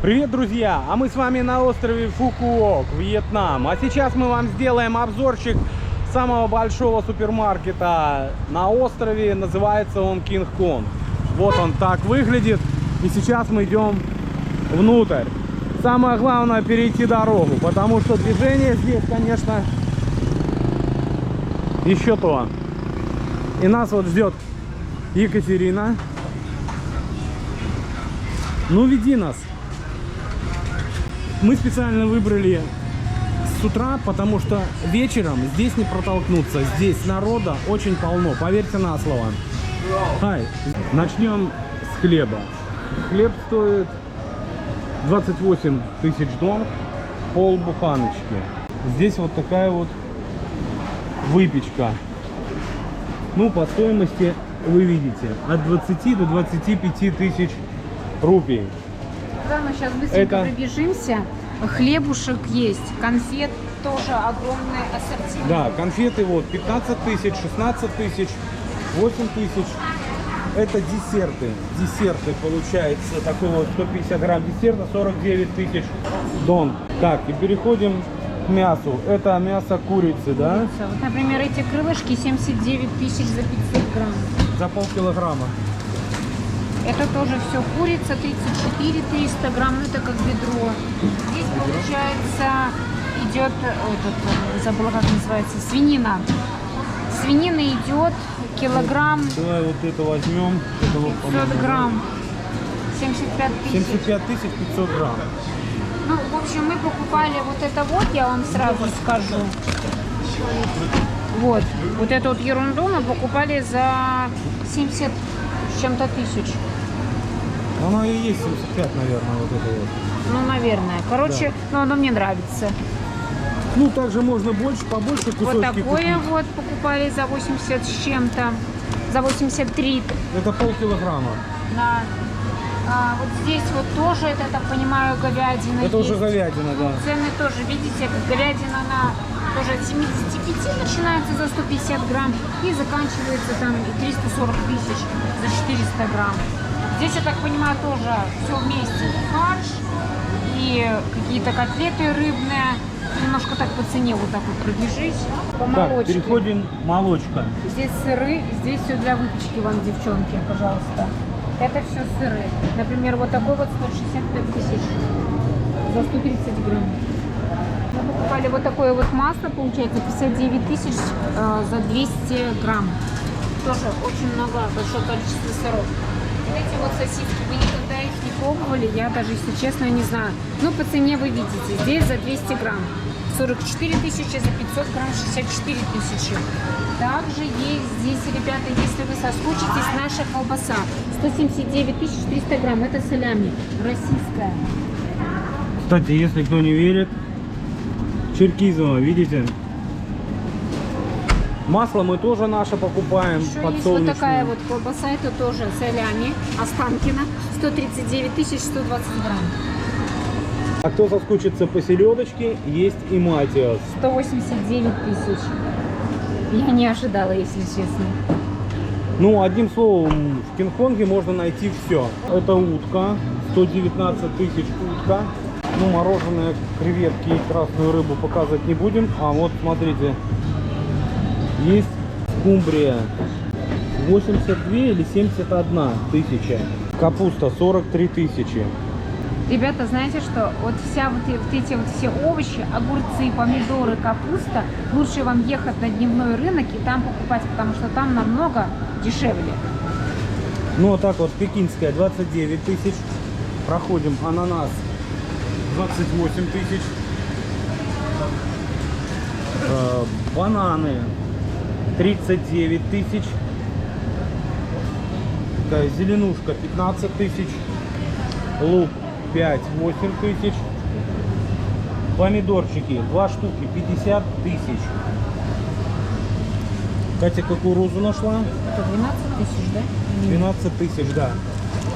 Привет, друзья! А мы с вами на острове Фукуок, Вьетнам. А сейчас мы вам сделаем обзорчик самого большого супермаркета на острове. Называется он King Kong. Вот он так выглядит. И сейчас мы идем внутрь. Самое главное перейти дорогу, потому что движение здесь, конечно, еще то. И нас вот ждет Екатерина. Ну, веди нас. Мы специально выбрали с утра, потому что вечером здесь не протолкнуться. Здесь народа очень полно, поверьте на слово. Начнем с хлеба. Хлеб стоит 28 тысяч дон, полбуханочки. Здесь вот такая вот выпечка. Ну, по стоимости вы видите, от 20 до 25 тысяч рупий. Да, мы сейчас быстренько пробежимся. Хлебушек есть, конфет тоже огромный ассортимент. Да, конфеты вот 15 тысяч, 16 тысяч, 8 тысяч. Это десерты. Десерты получается такой вот 150 грамм десерта, 49 тысяч дон. Так, и переходим к мясу. Это мясо курицы, да? Вот, например, эти крылышки 79 тысяч за 500 грамм. За полкилограмма. Это тоже все курица, 34 300 грамм, ну это как бедро. Здесь получается идет, забыла как называется, свинина. Свинина идет килограмм. Давай вот это возьмем. Это вот, 500 грамм. 75 тысяч. 75 тысяч 500 грамм. Ну, в общем, мы покупали вот это вот, я вам сразу скажу. Вот эту вот ерунду мы покупали за 70 с чем-то тысяч. Оно и есть 75, наверное, вот это вот. Ну, наверное. Короче, да. Ну, оно мне нравится. Ну, также можно больше, побольше кусочки вот такое купить. Вот покупали за 80 с чем-то. За 83. Это полкилограмма. Да. Вот здесь вот тоже, это, я так понимаю, говядина. Это есть. уже говядина, да. Цены тоже, видите, как говядина, она тоже от 75 начинается за 150 грамм и заканчивается там 340 тысяч за 400 грамм. Здесь, я так понимаю, тоже все вместе. Фарш и какие-то котлеты рыбные. Немножко так по цене вот так вот пробежись. По молочке. Так, переходим молочка. Здесь сыры, здесь все для выпечки вам, девчонки, пожалуйста. Это все сыры. Например, вот такой вот 165 тысяч за 130 грамм. Мы покупали вот такое вот масло, получается 59 тысяч за 200 грамм. Тоже очень много, большое количество сыров. Вот эти вот сосиски, вы никогда их не пробовали, я даже, если честно, не знаю. Ну, по цене вы видите, здесь за 200 грамм 44 тысячи, за 500 грамм 64 тысячи. Также есть здесь, ребята, если вы соскучитесь, наша колбаса 179 300 грамм, это салями, российская. Кстати, если кто не верит, Черкизово, видите? Масло мы тоже наше покупаем. Еще есть вот такая вот колбаса, это тоже салями, Останкино, 139 120 грамм. А кто соскучится по селедочке, есть и Матиас. 189 тысяч. Я не ожидала, если честно. Ну, одним словом, в Кинг-Конге можно найти все. Это утка, 119 тысяч утка. Ну, мороженое, креветки и красную рыбу показывать не будем. А вот, смотрите, есть скумбрия 82 или 71 тысяча. Капуста 43 тысячи. Ребята, знаете что? Вот эти вот все овощи, огурцы, помидоры, капуста, лучше вам ехать на дневной рынок и там покупать, потому что там намного дешевле. Ну, вот так вот, пекинская 29 тысяч. Проходим ананас 28 тысяч. Бананы 39 тысяч. Такая зеленушка 15 тысяч. Лук 5-8 тысяч. Помидорчики 2 штуки 50 тысяч. Катя кукурузу нашла. Это 12 тысяч, да? 12 тысяч, да.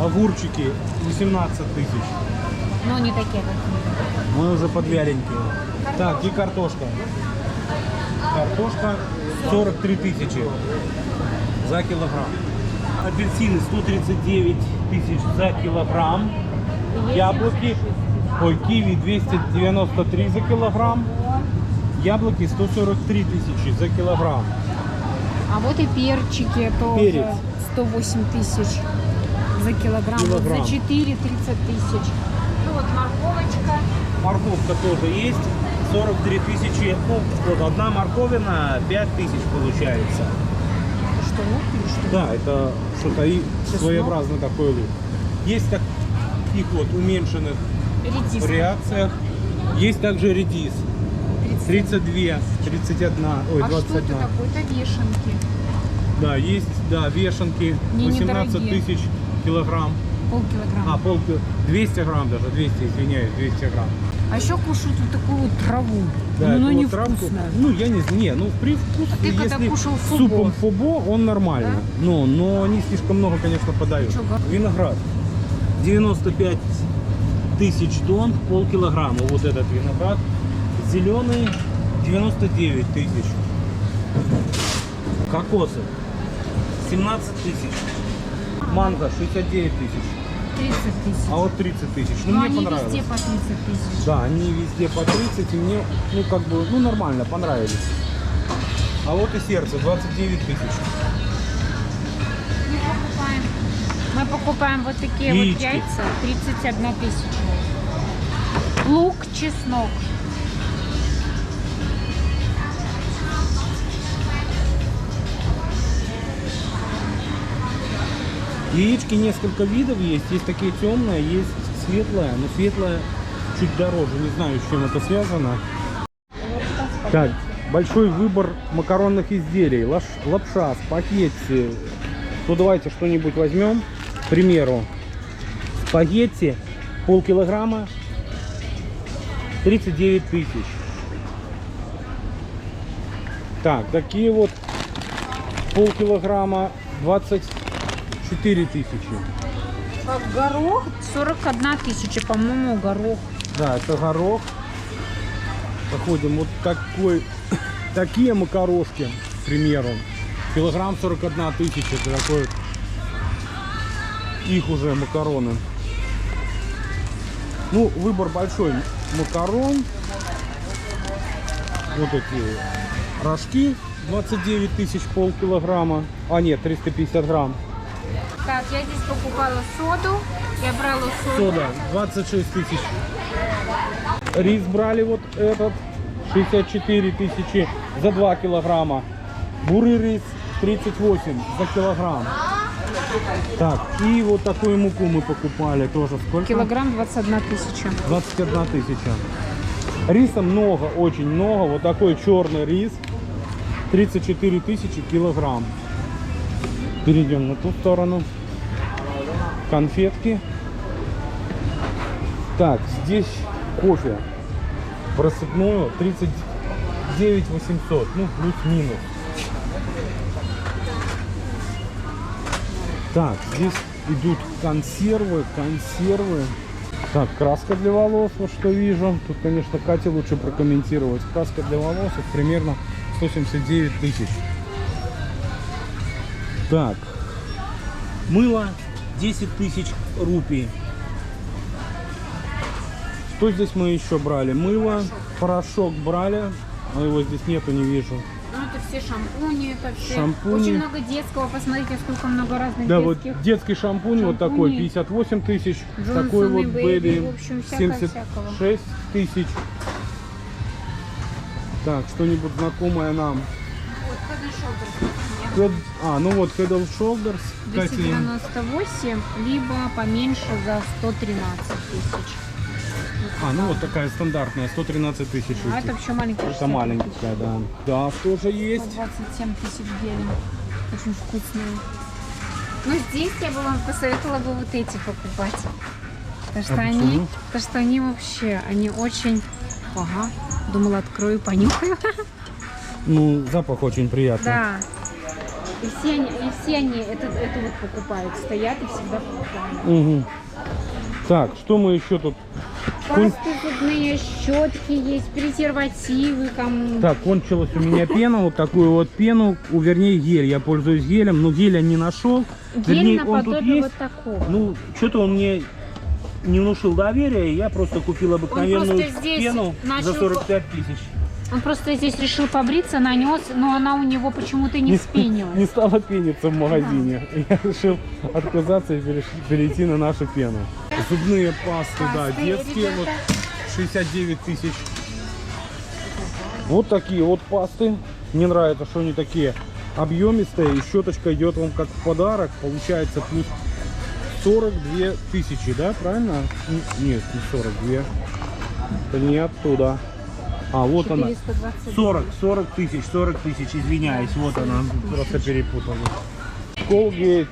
Огурчики 18 тысяч. Ну, не такие, как Мы уже подвяленькие. Так, и картошка. Картошка 43 тысячи за килограмм. Апельсины 139 тысяч за килограмм. Яблоки, ой, киви 293 за килограмм. Яблоки 143 тысячи за килограмм. А вот и перчики тоже. Перец. 108 тысяч за килограмм. Килограмм. Вот за 4 30 тысяч. Ну вот морковочка. Морковка тоже есть. 43 тысячи. Ну, вот одна морковина 5 тысяч получается. Что, лук или что? Да, это что-то и своеобразный такой лук. Есть таких вот уменьшенных Редис. вариациях. Есть также редис. 32, 31, ой, А 21. что это такое? Это вешенки. Да, есть, да, вешенки. Не 18 недорогие. тысяч килограмм. Полкилограмма. А, 200 грамм даже, 200, извиняюсь, 200 грамм. А еще кушают вот такую вот траву. Да, Ну, эту она вот невкусная. травку, ну, я не знаю, ну, привкус, А ты когда если кушал с фубо? супом фубо, он нормально. Да? Ну, но они слишком много, конечно, подают. Чё, га- Виноград. 95 тысяч тонн, полкилограмма. Вот этот виноград. Зеленый 99 тысяч. Кокосы 17 тысяч. Манго 69 тысяч. 30 тысяч. А вот 30 тысяч. Ну, Но мне они понравилось. везде по 30 тысяч. Да, они везде по 30, и мне, ну, как бы, ну, нормально, понравились. А вот и сердце, 29 тысяч. Мы покупаем вот такие Яички. вот яйца. 31 тысяча. Лук, чеснок. Яички несколько видов есть. Есть такие темные, есть светлые, но светлая чуть дороже. Не знаю, с чем это связано. Так, большой выбор макаронных изделий. Лапша, спагетти. Ну, давайте что-нибудь возьмем. К примеру, спагетти полкилограмма 39 тысяч. Так, такие вот полкилограмма 24 тысячи. Как горох 41 тысяча, по-моему, горох. Да, это горох. Заходим вот такие макарошки, к примеру. Килограмм 41 тысяча. Это такой вот их уже макароны. Ну, выбор большой. Макарон. Вот эти рожки 29 тысяч, полкилограмма. А нет, 350 грамм. Так, я здесь покупала соду. Я брала соду. Сода 26 тысяч. Рис брали вот этот 64 тысячи за 2 килограмма. Бурый рис 38 за килограмм. Так, и вот такую муку мы покупали тоже. Сколько? Килограмм 21 тысяча. 21 тысяча. Риса много, очень много. Вот такой черный рис 34 тысячи килограмм. Перейдем на ту сторону. Конфетки. Так, здесь кофе в рассыпную 39 800, ну плюс-минус. Так, здесь идут консервы. Так, краска для волос, вот что вижу. Тут, конечно, Кате лучше прокомментировать. Краска для волос, это примерно 179 тысяч. Так, мыло 10 тысяч рупий. Что здесь мы еще брали? Мыло, порошок брали. Но его здесь нету, не вижу. Ну, это все шампуни, это все. Шампуни. Очень много детского. Посмотрите, сколько много разных Да, детских. вот детский шампунь вот такой 58 тысяч. Джонсон Такой и вот Бэйби, Бэби в общем, всякого. 76 тысяч. Так, что-нибудь знакомое нам. Вот, Head and Shoulders. Ну вот Head and Shoulders. Кстати, 298, либо поменьше за 113 тысяч. ну вот такая стандартная, 113 тысяч. А это вообще маленькая. Это маленькая, да. Да, тоже есть. 127 тысяч гелем. Очень вкусные. Ну, здесь я бы вам посоветовала бы вот эти покупать. Потому что, они вообще, они очень... Ага, думала, открою, понюхаю. Ну, запах очень приятный. Да. И все они это вот покупают. Стоят и всегда покупают. Угу. Так, что мы еще тут? Пасты зубные, щетки есть, презервативы. Так, кончилась у меня пена, вот такую вот пену, вернее гель. Я пользуюсь гелем, но геля не нашел. Гель Вернее, он тут наподобие есть. вот такого. Ну, что-то он мне не внушил доверия, и я просто купил обыкновенную просто здесь пену за начал 45 тысяч. Он просто здесь решил побриться, нанес, но она у него почему-то не вспенилась. Не стала пениться в магазине. Я решил отказаться и перейти на нашу пену. Зубные пасты, да, Пасты, детские, ребята. вот 69 тысяч. Вот такие вот пасты. Мне нравится, что они такие объемистые. И щеточка идет вам как в подарок. Получается плюс 42 тысячи, да, правильно? Нет, не 42. Это не оттуда. А, вот она. 40 тысяч, извиняюсь. Вот она, просто перепутала. Colgate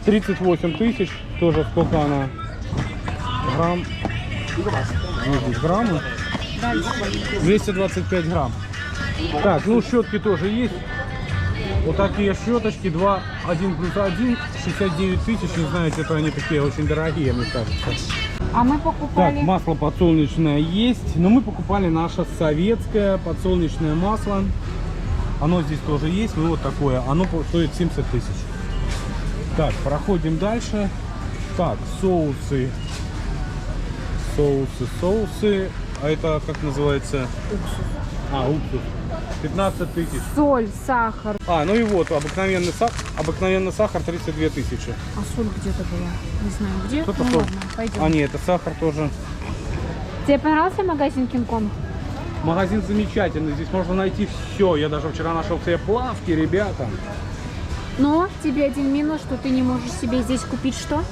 38 тысяч. Тоже сколько она? Грамм. Вот здесь граммы. 225 грамм. Так, ну щетки тоже есть. Вот такие щеточки, 2, 1 плюс 1, 69 тысяч. Не знаю, это они такие очень дорогие, мне кажется. А мы Так, покупали... масло подсолнечное есть, но мы покупали наше советское подсолнечное масло. Оно здесь тоже есть, ну вот такое. Оно стоит 70 тысяч. Так, проходим дальше. Так, соусы. Соусы. А это как называется? Уксус. Уксус. 15 тысяч. Соль, сахар. Ну и вот, обыкновенный сахар 32 тысячи. А соль где-то была? Не знаю где. Что Ну такое? ладно, пойдем. Нет, это сахар тоже. Тебе понравился магазин Кинг-Конг? Магазин замечательный, здесь можно найти все. Я даже вчера нашел себе плавки, ребята. Но тебе один минус, что ты не можешь себе здесь купить что?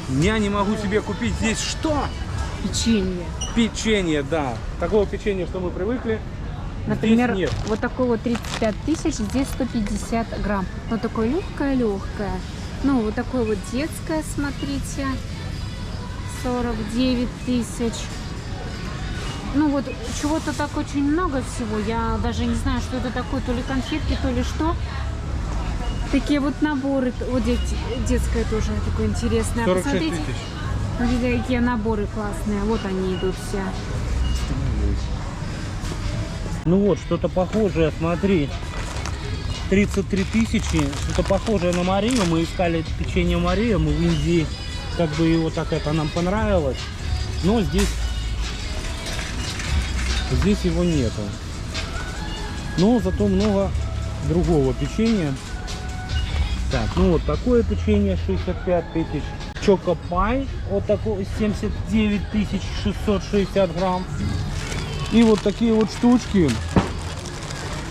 Я не могу себе купить здесь что? Печенье. Печенье, да. Такого печенья, что мы привыкли, Например, здесь нет. вот такой вот 35 тысяч, здесь 150 грамм. Вот такое легкое. Ну, вот такое вот детское, смотрите, 49 тысяч. Ну, вот чего-то так очень много всего. Я даже не знаю, что это такое, то ли конфетки, то ли что. Такие вот наборы, вот детское тоже такое интересное. 46 Посмотрите, тысяч. смотрите, какие наборы классные. Вот они идут все. Ну вот, что-то похожее, смотри. 33 тысячи, что-то похожее на Марию. Мы искали печенье Мария, мы в Индии, как бы его так это нам понравилось. Но здесь его нету. Но зато много другого печенья. Так, ну вот такое печенье 65 тысяч. Чокопай вот такой 79 660 грамм. И вот такие вот штучки.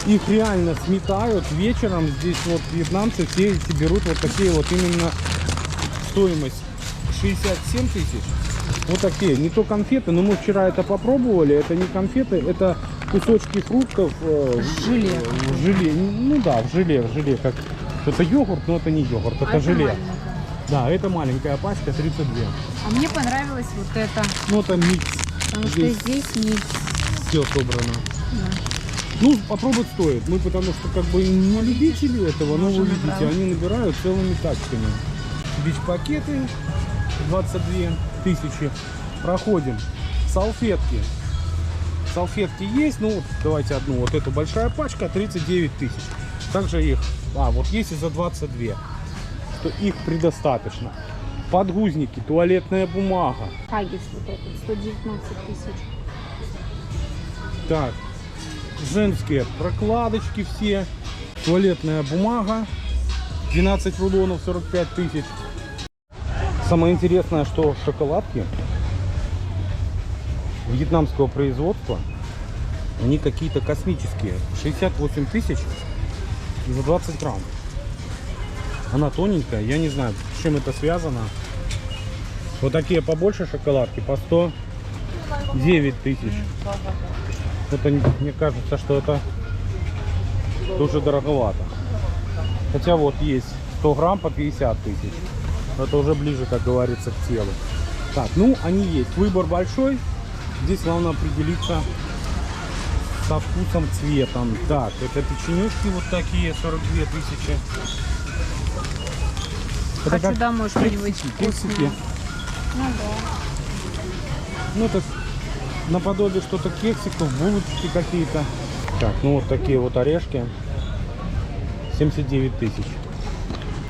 Их реально сметают вечером. Здесь вот вьетнамцы все эти берут вот такие вот именно стоимость 67 тысяч. Вот такие, не то конфеты, но мы вчера это попробовали. Это не конфеты, это кусочки фруктов Желе. в желе. Ну да, в желе, как это йогурт, но это не йогурт, это желе. маленькое. Да, это маленькая пачка 32. А мне понравилось вот это, Ну это микс. потому что здесь микс. Все собрано. Да. Ну, попробовать стоит. Мы потому что как бы не любители этого, но вы Уже видите, набрал. они набирают целыми тачками. Бич-пакеты 22 тысячи. Проходим. Салфетки. Салфетки есть, ну вот давайте одну. Вот эту большая пачка 39 тысяч. Также их, вот есть и за 22. Что их предостаточно. Подгузники, туалетная бумага. Хаггис вот этот, 119 тысяч. Так, женские прокладочки все, туалетная бумага, 12 рулонов, 45 тысяч. Самое интересное, что шоколадки вьетнамского производства, они какие-то космические, 68 тысяч за 20 грамм. Она тоненькая, я не знаю, с чем это связано. Вот такие побольше шоколадки по 109 тысяч. Это, мне кажется, что это тоже дороговато. Хотя вот есть 100 грамм по 50 тысяч. Это уже ближе, как говорится, к телу. Так, ну они есть. Выбор большой. Здесь главное определиться со вкусом, цветом. Так, это печенюшки вот такие, 42 тысячи. Это Хочу как домой что-нибудь кексики. вкусное. Ну да. Ну это наподобие что-то кексиков, булочки какие-то. Так, ну вот такие вот орешки. 79 тысяч.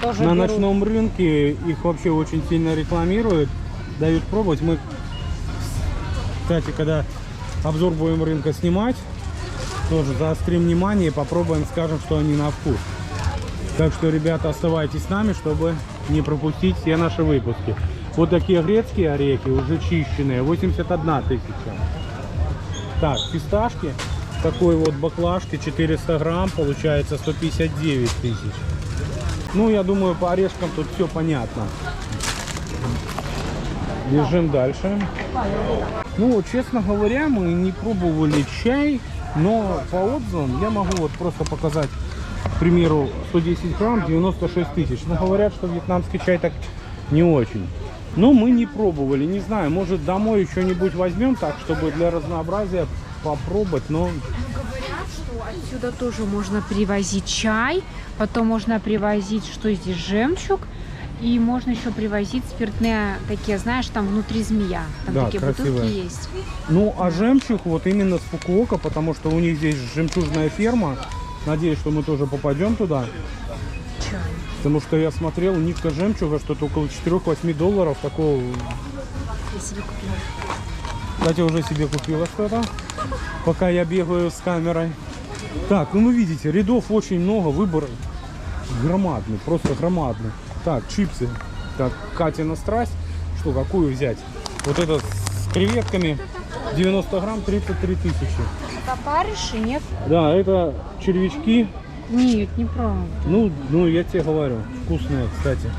тоже на берут. ночном рынке их вообще очень сильно рекламируют, дают пробовать. Мы, кстати, когда обзор будем рынка снимать, тоже заострим внимание, попробуем, скажем, что они на вкус. Так что, ребята, оставайтесь с нами, чтобы не пропустить все наши выпуски. Вот такие грецкие орехи, уже чищенные, 81 тысяча. Так, фисташки, такой вот баклажки, 400 грамм, получается 159 тысяч. Ну, я думаю, по орешкам тут все понятно. Бежим дальше. Ну, честно говоря, мы не пробовали чай, но по отзывам я могу вот просто показать, к примеру, 110 грамм, 96 тысяч. Но говорят, что вьетнамский чай так не очень. Но мы не пробовали, не знаю, может домой что-нибудь возьмем так, чтобы для разнообразия попробовать, но... Говорят, что отсюда тоже можно привозить чай, потом можно привозить, что здесь, жемчуг, и можно еще привозить спиртные такие, знаешь, там внутри змея. Там Да, такие красивые. бутылки есть. Ну, а жемчуг вот именно с Фукуока, потому что у них здесь жемчужная ферма. Надеюсь, что мы тоже попадем туда. Чай. Потому что я смотрел, нитка жемчуга что-то около 4-8 долларов. Такого... Я себе купила. Кстати, уже себе купила что-то, пока я бегаю с камерой. Так, ну вы видите, рядов очень много, выбор громадный, просто громадный. Так, чипсы. Так, Катина страсть. Что, какую взять? Вот это с креветками. 90 грамм, 33 тысячи. Опарыши, нет? Да, это червячки. Нет, неправда. Ну, я тебе говорю. Вкусные, кстати.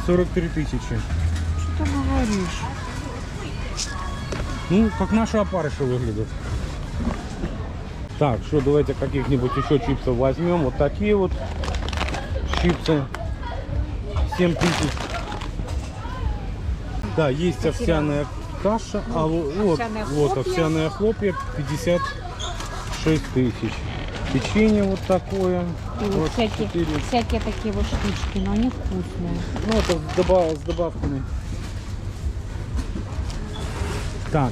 43 тысячи. Что ты говоришь? Ну, как наши опарыши выглядят. Так, что, давайте каких-нибудь еще чипсов возьмем. Вот такие вот чипсы. 7 тысяч. Да, есть овсяная каша. А вот, Овсяные вот хлопья. овсяные хлопья 56 тысяч. Печенье вот такое. И вот Вот всякие, 4. всякие такие вот штучки, но они вкусные. Ну, это с добавками. Так,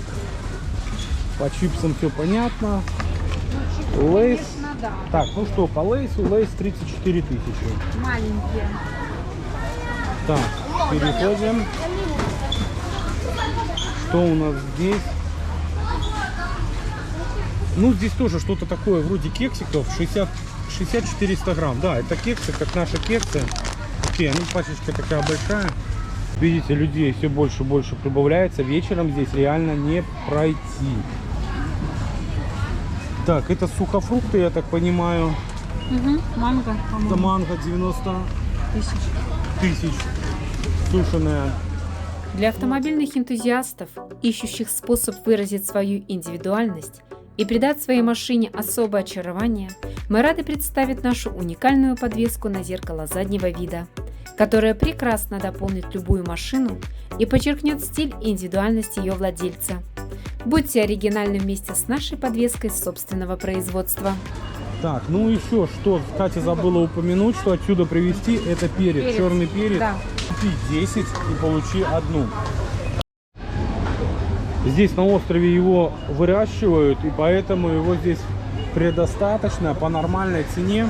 по чипсам все понятно. Лейс. Конечно, да. Так, ну что, по лейсу, лейс 34 тысячи. Маленькие. Так, переходим. Что у нас здесь? Ну, здесь тоже что-то такое, вроде кексиков, 60-400 грамм. Да, это кексы, как наши кексы. Окей, ну, пачечка такая большая. Видите, людей все больше и больше прибавляется. Вечером здесь реально не пройти. Так, это сухофрукты, я так понимаю. Угу, манго, Это по-моему. манго 90 тысяч. Сушеная. Для автомобильных энтузиастов, ищущих способ выразить свою индивидуальность и придать своей машине особое очарование, мы рады представить нашу уникальную подвеску на зеркало заднего вида, которая прекрасно дополнит любую машину и подчеркнет стиль и индивидуальность ее владельца. Будьте оригинальны вместе с нашей подвеской собственного производства. Так, ну еще что, Катя забыла упомянуть, что отсюда привезти, это перец, Перец, черный перец. да. Купи 10 и получи одну. Здесь на острове его выращивают, и поэтому его здесь предостаточно по нормальной цене.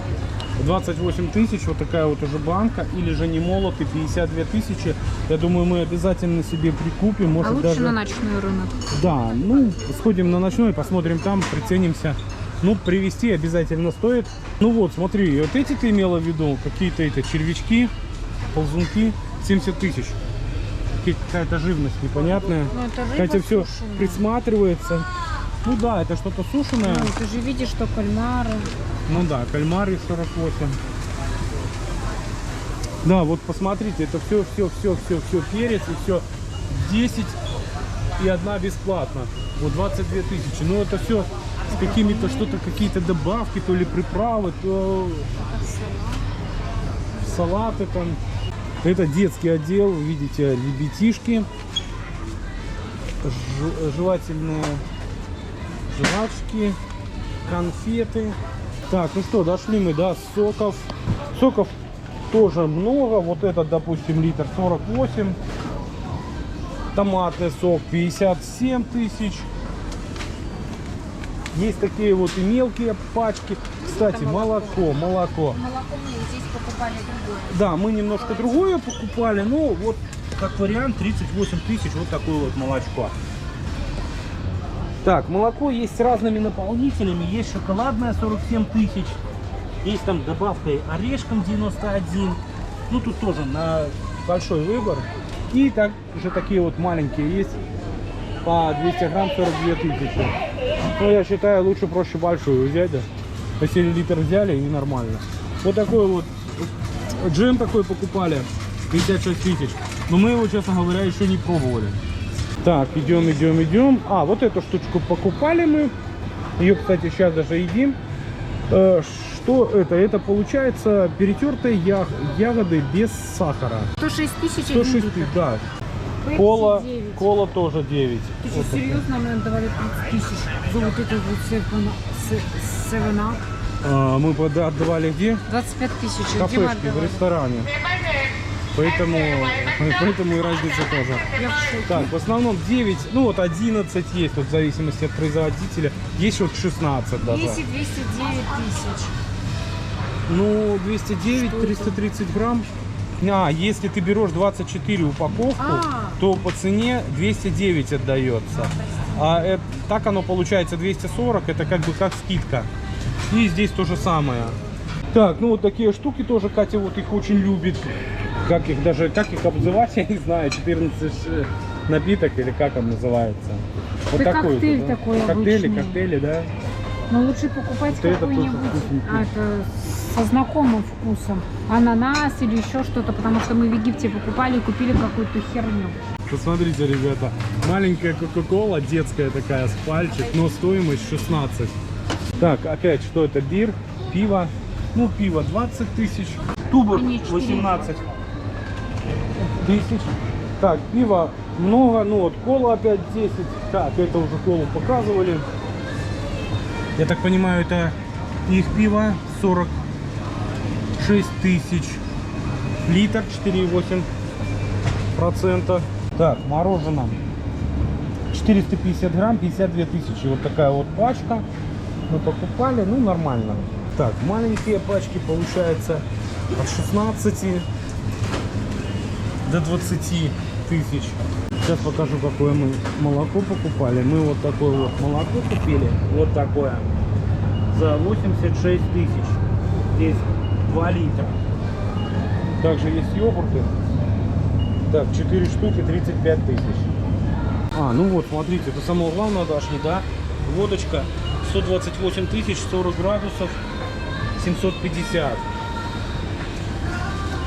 28 тысяч, вот такая вот уже банка, или же не молотый, 52 тысячи. Я думаю, мы обязательно себе прикупим, может А лучше даже... на ночной рынок. Да, ну, сходим на ночной, посмотрим там, приценимся. Ну, привезти обязательно стоит. Ну вот, смотри, вот эти ты имела в виду, какие-то это червячки, ползунки, 70 тысяч. Какая-то живность непонятная. Ну, это рыба Катя все сушеная. присматривается. Ну да, это что-то сушеное. Ну, ты же видишь, что кальмары. Ну да, кальмары 48. Да, вот посмотрите, это все перец, и все 10 и одна бесплатно. Вот 22 тысячи. Ну это все с какими-то что-то, какие-то добавки, то ли приправы, то салаты там. Это детский отдел, видите, ребятишки, жевательные жвачки, конфеты. Так, ну что, дошли мы до соков. Соков тоже много. Вот этот, допустим, литр 48. Томатный сок 57 тысяч. Есть такие вот и мелкие пачки. кстати, это молоко. Молоко мы здесь покупали другое. Да, мы немножко другое покупали, но вот как вариант 38 тысяч, вот такое вот молочко. Так, молоко есть с разными наполнителями, есть шоколадное 47 тысяч, есть там добавкой орешком 91, ну тут тоже на большой выбор. И также такие вот маленькие есть по 200 грамм 42 тысячи. Ну я считаю, лучше проще большую взять, да? Если литр взяли и нормально. Вот такой вот джем такой покупали, 56 тысяч. Но мы его, честно говоря, еще не пробовали. Так, идем. А, вот эту штучку покупали мы. Ее, кстати, сейчас даже едим. Что это? Это получается перетертые ягоды без сахара. 106 тысяч. 106 тысяч, да. Кола тоже 9. Ты Вот что, серьезно, нам давали 30 тысяч за вот этот вот 7-Up? Мы отдавали где? 25 тысяч. В кафешке, в ресторане. Поэтому и разница тоже. Я в шоке. Так, в основном 9, ну вот 11 есть, вот в зависимости от производителя. Есть вот 16 даже. 10 209 тысяч. Ну, 209, 330 грамм. А, если ты берешь 24 упаковку, то по цене 209 отдается. А так оно получается 240, это как бы как скидка. И здесь то же самое. Так, ну вот такие штуки тоже Катя вот их очень любит. Как их обзывать, я не знаю, 14 напиток или как он называется. Вот это такой коктейль вот, да? такой обычный. Коктейли, да. Но лучше покупать Вот это какой-нибудь тоже со знакомым вкусом. Ананас или еще что-то, потому что мы в Египте покупали и купили какую-то херню. Посмотрите, ребята, маленькая кока-кола, детская такая, с пальчик, но стоимость 16. Так, опять, что это? Бир, пиво. Ну, пиво 20 тысяч, тубок 18 тысяч. Так, пива много, ну вот кола опять 10. Так, это уже колу показывали. Я так понимаю, это их пиво 46 тысяч. Литр 4,8%. Так, мороженое 450 грамм, 52 тысячи. Вот такая вот пачка. Мы покупали, ну нормально. Так, маленькие пачки получается от 16 до 20 тысяч. Сейчас покажу, какое мы молоко покупали. Мы вот такое вот молоко купили. Вот такое. За 86 тысяч. Здесь 2 литра. Также есть йогурты. Так, 4 штуки, 35 тысяч. А, ну вот, смотрите, это самое главное дошли, да? Водочка 128 тысяч, 40 градусов, 750.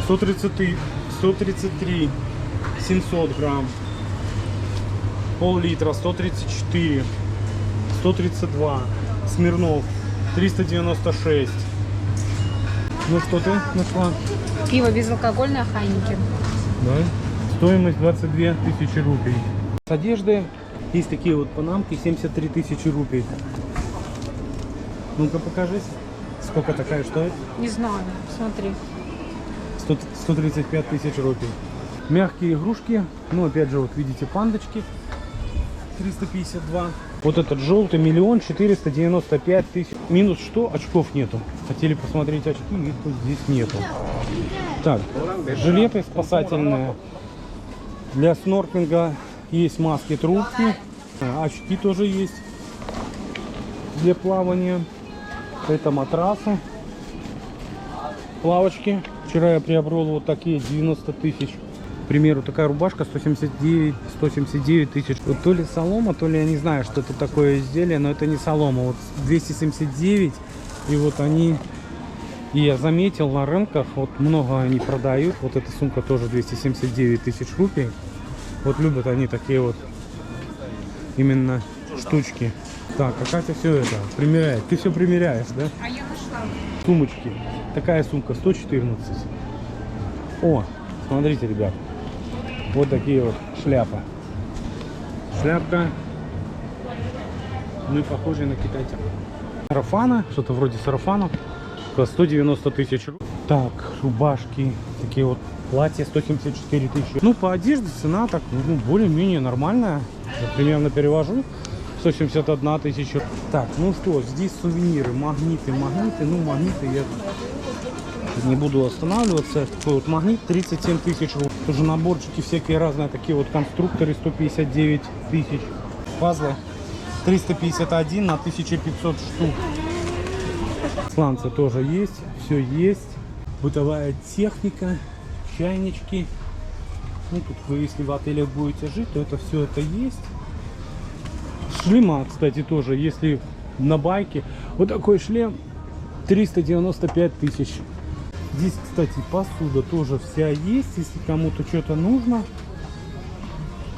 133, 700 грамм. Пол-литра, 134, 132. Смирнов, 396. Ну что ты нашла? Пиво безалкогольное Хайнекен. Да. Стоимость 22 тысячи рупий. С одежды есть такие вот панамки, 73 тысячи рупий. Ну-ка покажись. Сколько такая стоит? Не знаю, смотри. 135 тысяч рупий. Мягкие игрушки. Ну, опять же, вот видите, пандочки. 352. Вот этот желтый 1 495 000. Минус что? Очков нету. Хотели посмотреть очки, их тут здесь нету. Так, жилеты спасательные. Для снорклинга есть маски, трубки. Очки тоже есть для плавания. Это матрасы. Плавочки. Вчера я приобрел вот такие, 90 тысяч. К примеру, такая рубашка 179 тысяч. Вот то ли солома, то ли я не знаю, что это такое изделие, но это не солома. Вот 279. И вот они, и я заметил на рынках, вот много они продают. Вот эта сумка тоже 279 тысяч рупий. Вот любят они такие вот именно штучки. Так, а Катя все это примеряет. Ты все примеряешь, да? А я нашла. Сумочки. Такая сумка 114. О, смотрите, ребят. Вот такие вот шляпы. Шляпка. Мы похожи на китайцев. Сарафана, что-то вроде сарафана. 190 тысяч. Так, рубашки. Такие вот платья 174 тысячи. Ну, по одежде цена так, ну, более-менее нормальная. Я примерно перевожу. 171 тысяча. Так, ну что, здесь сувениры, магниты. Ну, магниты я не буду останавливаться. Такой вот магнит 37 тысяч. Тоже наборчики всякие разные, такие вот конструкторы 159 тысяч. Пазлы 351 на 1500 штук. Сланцы тоже есть, все есть. Бытовая техника, чайнички. Ну, тут вы, если в отеле будете жить, то это все это есть. Шлема, кстати, тоже, если на байке. Вот такой шлем 395 тысяч. Здесь, кстати, посуда тоже вся есть. Если кому-то что-то нужно,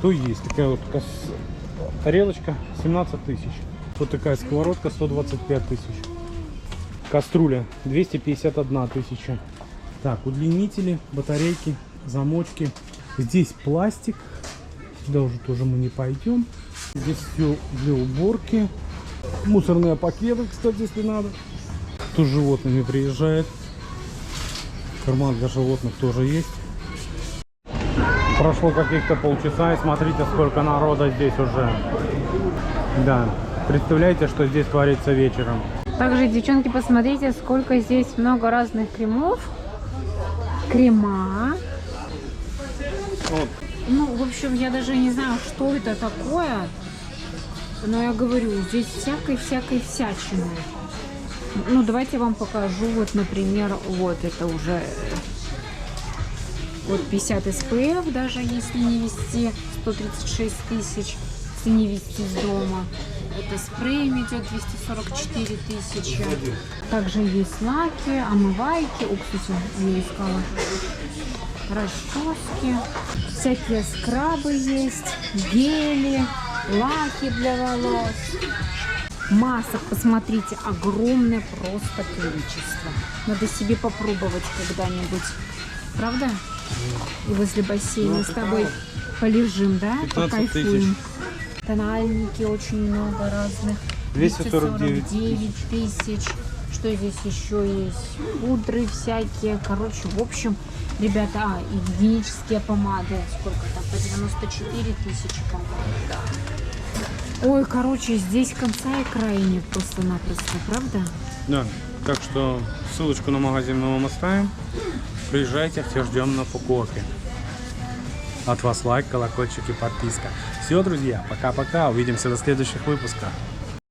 то есть. Такая вот тарелочка 17 тысяч. Вот такая сковородка 125 тысяч. Кастрюля 251 тысяча. Так, удлинители, батарейки, замочки. Здесь пластик. Сюда уже тоже мы не пойдем. Здесь все для уборки. Мусорные пакеты, кстати, если надо. Кто с животными приезжает. Карман для животных тоже есть. Прошло каких-то полчаса, и смотрите, сколько народа здесь уже. Да, представляете, что здесь творится вечером. Также, девчонки, посмотрите, сколько здесь много разных кремов. Крема. Вот. Ну, в общем, я даже не знаю, что это такое. Но я говорю, здесь всякой всячины. Ну, давайте я вам покажу. Вот, например, вот это уже вот 50 SPF, даже если не везти, 136 тысяч, если не везти из дома. Это спреем идет 244 тысячи. Также есть лаки, омывайки. О, кстати, я искала. Расчески. Всякие скрабы есть, гели, лаки для волос. Масок, посмотрите, огромное просто количество. Надо себе попробовать когда-нибудь. Правда? И возле бассейна с тобой полежим, да? 15 тысяч. Тональники очень много разных. 249 тысяч. Что здесь еще есть? Пудры всякие. Короче, в общем, ребята, и гигиенические помады. Сколько там? По 94 тысячи, по-моему, да. Ой, короче, здесь конца и края нет просто-напросто, правда? Да, так что ссылочку на магазин мы вам оставим. Приезжайте, все ждем на Фукуоке. От вас лайк, колокольчик и подписка. Все, друзья, пока-пока. Увидимся до следующих выпусков.